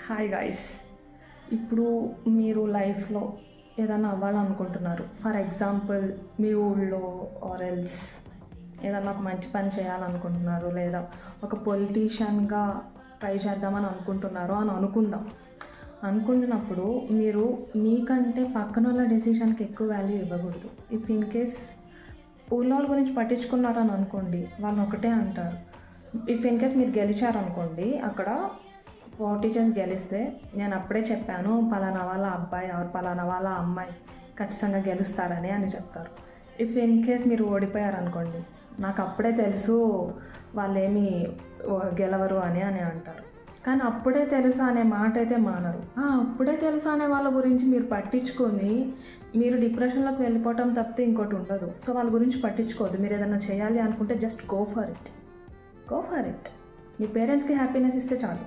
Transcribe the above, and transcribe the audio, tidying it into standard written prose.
Hi guys. ఇప్పుడు మీరు లైఫ్లో ఏదైనా అవ్వాలనుకుంటున్నారు. ఫర్ ఎగ్జాంపుల్ మీ ఊళ్ళో ఆర్ ఎల్స్ ఏదన్నా ఒక మంచి పని చేయాలనుకుంటున్నారు, లేదా ఒక పొలిటీషియన్గా ట్రై చేద్దామని అనుకుంటున్నారు అని అనుకుంటున్నప్పుడు మీరు మీకంటే పక్కన వాళ్ళ డెసిషన్కి ఎక్కువ వాల్యూ ఇవ్వకూడదు. ఇఫ్ ఇన్ కేస్ ఊళ్ళో వాళ్ళ గురించి పట్టించుకున్నారని అనుకోండి, వాళ్ళు ఒకటే అంటారు. ఇఫ్ ఇన్ కేస్ మీరు గెలిచారనుకోండి, అక్కడ టీచర్స్ గెలిస్తే నేను అప్పుడే చెప్పాను పలానా వాళ్ళ అబ్బాయి ఆర్ పలానా వాళ్ళ అమ్మాయి ఖచ్చితంగా గెలుస్తారని అని చెప్తారు. ఇఫ్ ఇన్ కేస్ మీరు ఓడిపోయారనుకోండి, నాకు అప్పుడే తెలుసు వాళ్ళేమీ గెలవరు అని అంటారు. కానీ అప్పుడే తెలుసు అనే మాట అయితే మానరు. అప్పుడే తెలుసు అనే వాళ్ళ గురించి మీరు పట్టించుకొని మీరు డిప్రెషన్లోకి వెళ్ళిపోవటం తప్పితే ఇంకోటి ఉండదు. సో వాళ్ళ గురించి పట్టించుకోవద్దు. మీరు ఏదైనా చేయాలి అనుకుంటే జస్ట్ గో ఫర్ ఇట్. మీ పేరెంట్స్కి హ్యాపీనెస్ ఇస్తే చాలు.